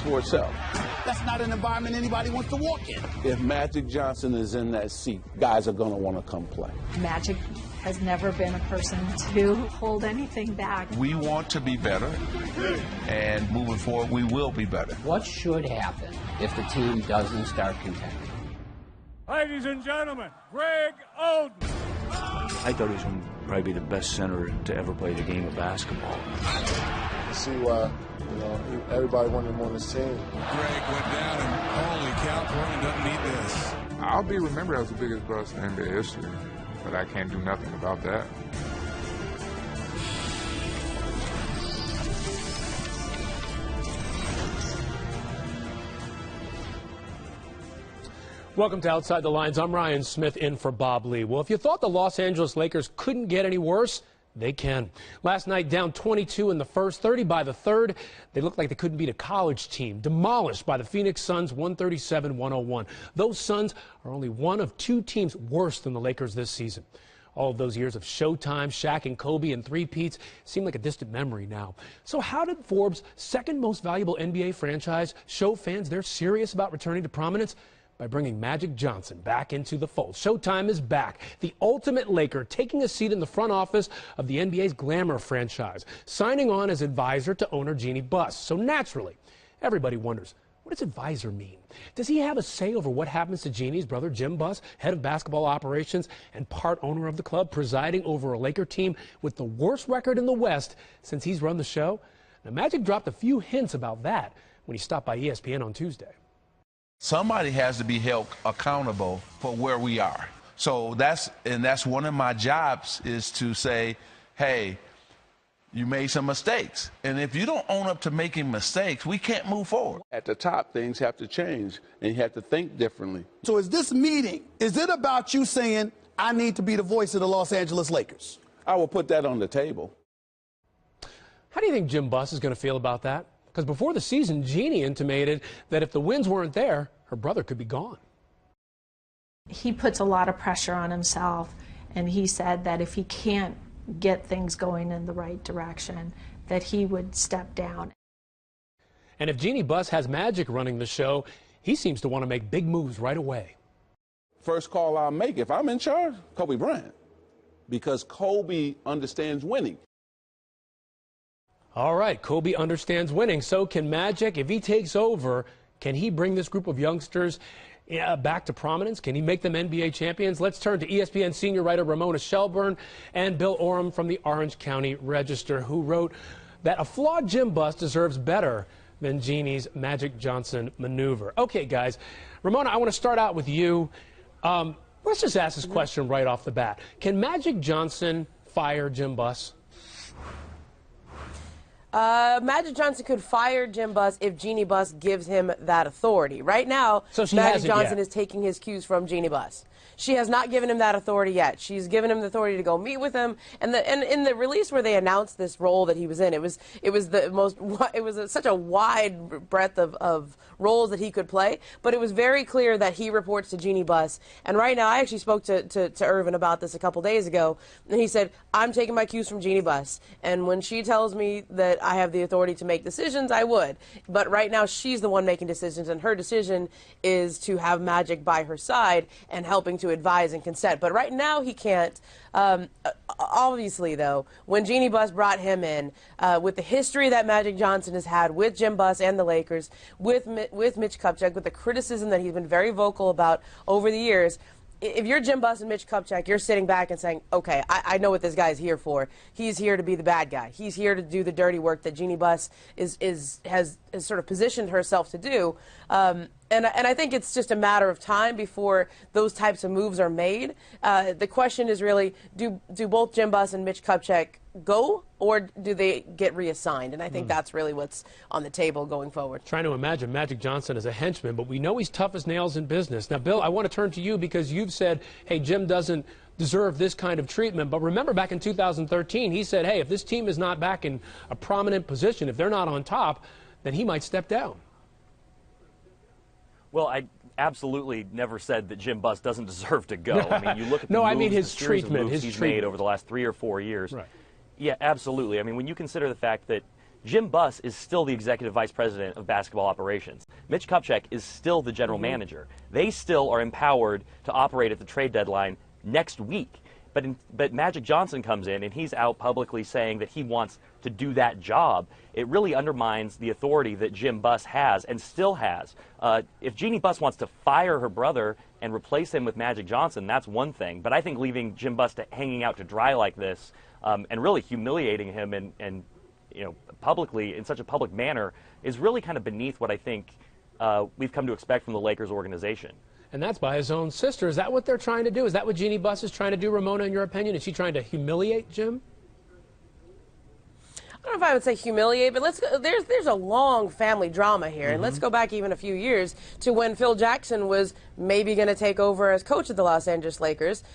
for itself. That's not an environment anybody wants to walk in. If Magic Johnson is in that seat, guys are going to want to come play. Magic has never been a person to hold anything back. We want to be better, and moving forward, we will be better. What should happen if the team doesn't start contending? Ladies and gentlemen, Greg Oden. I thought he was going to probably be the best center to ever play the game of basketball. You see why, everybody wanted him on this team. Greg went down, and holy cow, Portland doesn't need this. I'll be remembered as the biggest bust in NBA history, but I can't do nothing about that. Welcome to Outside the Lines. I'm Ryan Smith in for Bob Lee. Well, if you thought the Los Angeles Lakers couldn't get any worse, they can. Last night, down 22 in the first, 30 by the third. They looked like they couldn't beat a college team. Demolished by the Phoenix Suns, 137-101. Those Suns are only one of two teams worse than the Lakers this season. All of those years of Showtime, Shaq and Kobe and three-peats seem like a distant memory now. So how did Forbes' second most valuable NBA franchise show fans they're serious about returning to prominence? By bringing Magic Johnson back into the fold. Showtime is back. The ultimate Laker taking a seat in the front office of the NBA's glamour franchise, signing on as advisor to owner Jeannie Buss. So naturally, everybody wonders, what does advisor mean? Does he have a say over what happens to Jeannie's brother, Jim Buss, head of basketball operations and part owner of the club, presiding over a Laker team with the worst record in the West since he's run the show? Now, Magic dropped a few hints about that when he stopped by ESPN on Tuesday. Somebody has to be held accountable for where we are. So that's one of my jobs, is to say, hey, you made some mistakes. And if you don't own up to making mistakes, we can't move forward. At the top, things have to change, and you have to think differently. So is this meeting, is it about you saying, I need to be the voice of the Los Angeles Lakers? I will put that on the table. How do you think Jim Buss is going to feel about that? Because before the season, Jeannie intimated that if the wins weren't there, her brother could be gone. He puts a lot of pressure on himself, and he said that if he can't get things going in the right direction, that he would step down. And if Jeannie Buss has Magic running the show, he seems to want to make big moves right away. First call I'll make if I'm in charge, Kobe Bryant, because Kobe understands winning. All right, Kobe understands winning. So can Magic. If he takes over, can he bring this group of youngsters back to prominence? Can he make them NBA champions? Let's turn to ESPN senior writer Ramona Shelburne and Bill Oram from the Orange County Register, who wrote that a flawed Jim Buss deserves better than Jeannie's Magic Johnson maneuver. Okay, guys. Ramona, I want to start out with you. Let's just ask this question right off the bat. Can Magic Johnson fire Jim Buss? Magic Johnson could fire Jim Buss if Jeannie Buss gives him that authority. Right now, Magic Johnson is taking his cues from Jeannie Buss. She has not given him that authority yet. She's given him the authority to go meet with him. And in the release where they announced this role that he was in, it was such a wide breadth of roles that he could play. But it was very clear that he reports to Jeannie Buss. And right now, I actually spoke to Irvin about this a couple days ago, and he said, I'm taking my cues from Jeannie Buss. And when she tells me that I have the authority to make decisions, I would. But right now, she's the one making decisions, and her decision is to have Magic by her side and helping to advise and consent. But right now, he can't. Obviously, though, when Jeannie Buss brought him in, with the history that Magic Johnson has had with Jim Buss and the Lakers, with Mitch Kupchak, with the criticism that he's been very vocal about over the years, if you're Jim Buss and Mitch Kupchak, you're sitting back and saying, okay, I know what this guy's here for. He's here to be the bad guy. He's here to do the dirty work that Jeannie Buss has sort of positioned herself to do. And I think it's just a matter of time before those types of moves are made. The question is really, do both Jim Buss and Mitch Kupchak go, or do they get reassigned? And I think that's really what's on the table going forward. Trying to imagine Magic Johnson as a henchman, but we know he's tough as nails in business. Now, Bill, I want to turn to you because you've said, hey, Jim doesn't deserve this kind of treatment. But remember back in 2013, he said, hey, if this team is not back in a prominent position, if they're not on top, then he might step down. Well, I absolutely never said that Jim Buss doesn't deserve to go. I mean, you look at the no, moves, I mean his the series of treatment, moves he's made over the last 3 or 4 years. Right. Yeah, absolutely. I mean, when you consider the fact that Jim Buss is still the executive vice president of basketball operations. Mitch Kupchak is still the general manager. They still are empowered to operate at the trade deadline next week. But Magic Johnson comes in and he's out publicly saying that he wants to do that job. It really undermines the authority that Jim Buss has and still has. If Jeannie Buss wants to fire her brother and replace him with Magic Johnson, that's one thing. But I think leaving Jim Buss hanging out to dry like this and really humiliating him and publicly in such a public manner is really kind of beneath what I think we've come to expect from the Lakers organization. And that's by his own sister. Is that what they're trying to do? Is that what Jeannie Buss is trying to do, Ramona, in your opinion? Is she trying to humiliate Jim? I don't know if I would say humiliate, but let's go, there's a long family drama here. And let's go back even a few years to when Phil Jackson was maybe going to take over as coach of the Los Angeles Lakers.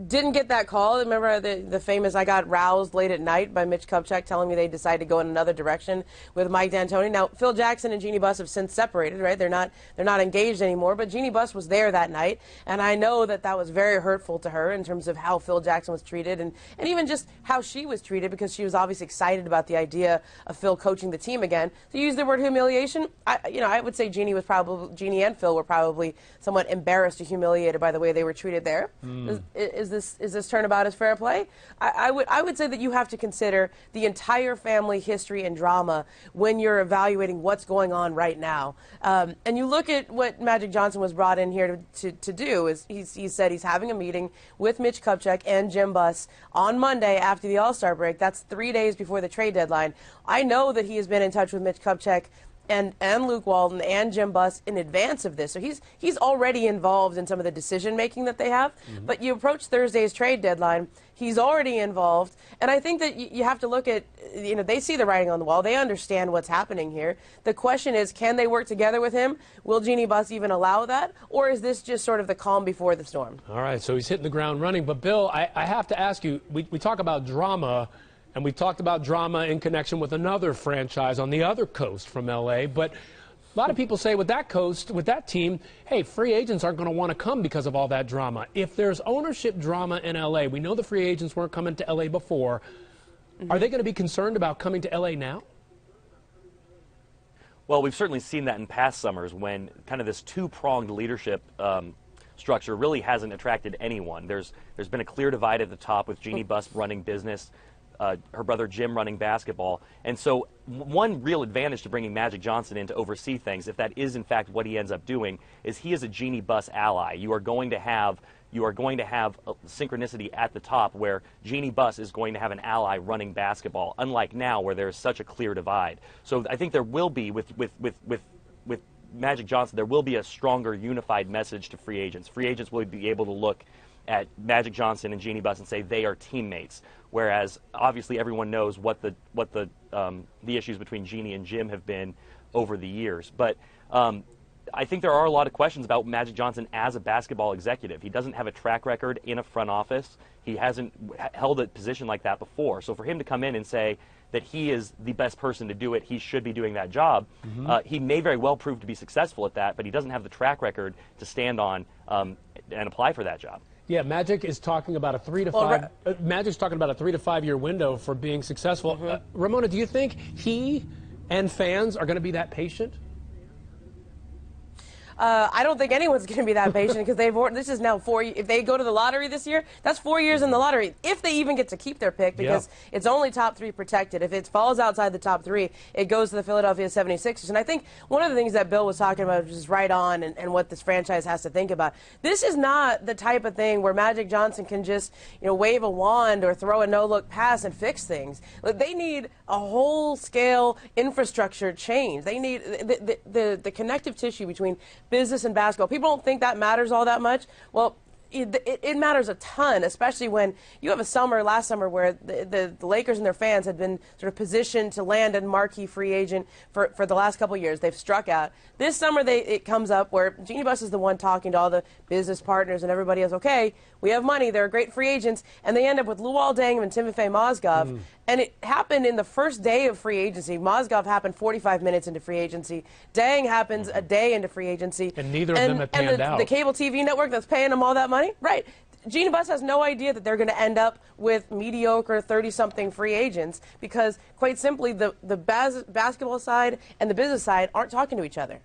Didn't get that call. Remember the famous "I got roused late at night" by Mitch Kupchak telling me they decided to go in another direction with Mike D'Antoni. Now, Phil Jackson and Jeannie Buss have since separated, right? They're not engaged anymore, but Jeannie Buss was there that night, and I know that was very hurtful to her in terms of how Phil Jackson was treated and even just how she was treated, because she was obviously excited about the idea of Phil coaching the team again. To use the word humiliation, I would say Jeannie and Phil were probably somewhat embarrassed or humiliated by the way they were treated there. Is this turnabout as fair play? I would say that you have to consider the entire family history and drama when you're evaluating what's going on right now. And you look at what Magic Johnson was brought in here to do. Is he said he's having a meeting with Mitch Kupchak and Jim Buss on Monday after the All-Star break. That's 3 days before the trade deadline. I know that he has been in touch with Mitch Kupchak and Luke Walton and Jim Buss in advance of this. So he's already involved in some of the decision-making that they have. But you approach Thursday's trade deadline, he's already involved. And I think that you have to look at, they see the writing on the wall. They understand what's happening here. The question is, can they work together with him? Will Jeannie Buss even allow that? Or is this just sort of the calm before the storm? All right, so he's hitting the ground running. But, Bill, I have to ask you, we talk about drama. And we've talked about drama in connection with another franchise on the other coast from L.A., but a lot of people say with that team, hey, free agents aren't going to want to come because of all that drama. If there's ownership drama in L.A., we know the free agents weren't coming to L.A. before. Are they going to be concerned about coming to L.A. now? Well, we've certainly seen that in past summers when kind of this two-pronged leadership structure really hasn't attracted anyone. There's been a clear divide at the top with Jeannie Buss running business, her brother Jim running basketball. And so one real advantage to bringing Magic Johnson in to oversee things, if that is in fact what he ends up doing, is he is a Jeannie Buss ally. You are going to have a synchronicity at the top where Jeannie Buss is going to have an ally running basketball, unlike now where there is such a clear divide. So I think there will be, with Magic Johnson, there will be a stronger unified message to free agents. Free agents will be able to look at Magic Johnson and Jeannie Buss and say they are teammates, whereas obviously everyone knows what the issues between Jeannie and Jim have been over the years. But I think there are a lot of questions about Magic Johnson as a basketball executive. He doesn't have a track record in a front office. He hasn't held a position like that before. So for him to come in and say that he is the best person to do it, he should be doing that job, he may very well prove to be successful at that, but he doesn't have the track record to stand on and apply for that job. Yeah, Magic is talking about a 3 to 5. Magic's talking about a 3 to 5 year window for being successful. Ramona, do you think he and fans are going to be that patient? I don't think anyone's going to be that patient because this is now 4. If they go to the lottery this year, that's 4 years in the lottery. If they even get to keep their pick, because it's only top 3 protected. If it falls outside the top 3, it goes to the Philadelphia 76ers. And I think one of the things that Bill was talking about, which is right on, and what this franchise has to think about, this is not the type of thing where Magic Johnson can just wave a wand or throw a no-look pass and fix things. They need a whole-scale infrastructure change. They need the connective tissue between business and basketball. People don't think that matters all that much. Well, it matters a ton, especially when you have last summer, where the Lakers and their fans had been sort of positioned to land a marquee free agent for the last couple of years. They've struck out. This summer, it comes up where Jeannie Buss is the one talking to all the business partners and everybody else. Okay, we have money. They're great free agents. And they end up with Luol Deng and Timofey Mozgov. And it happened in the first day of free agency. Mozgov happened 45 minutes into free agency. Deng happens a day into free agency. And neither of them have panned out. The cable TV network that's paying them all that money? Right. Jeannie Buss has no idea that they're going to end up with mediocre 30-something free agents because, quite simply, the basketball side and the business side aren't talking to each other.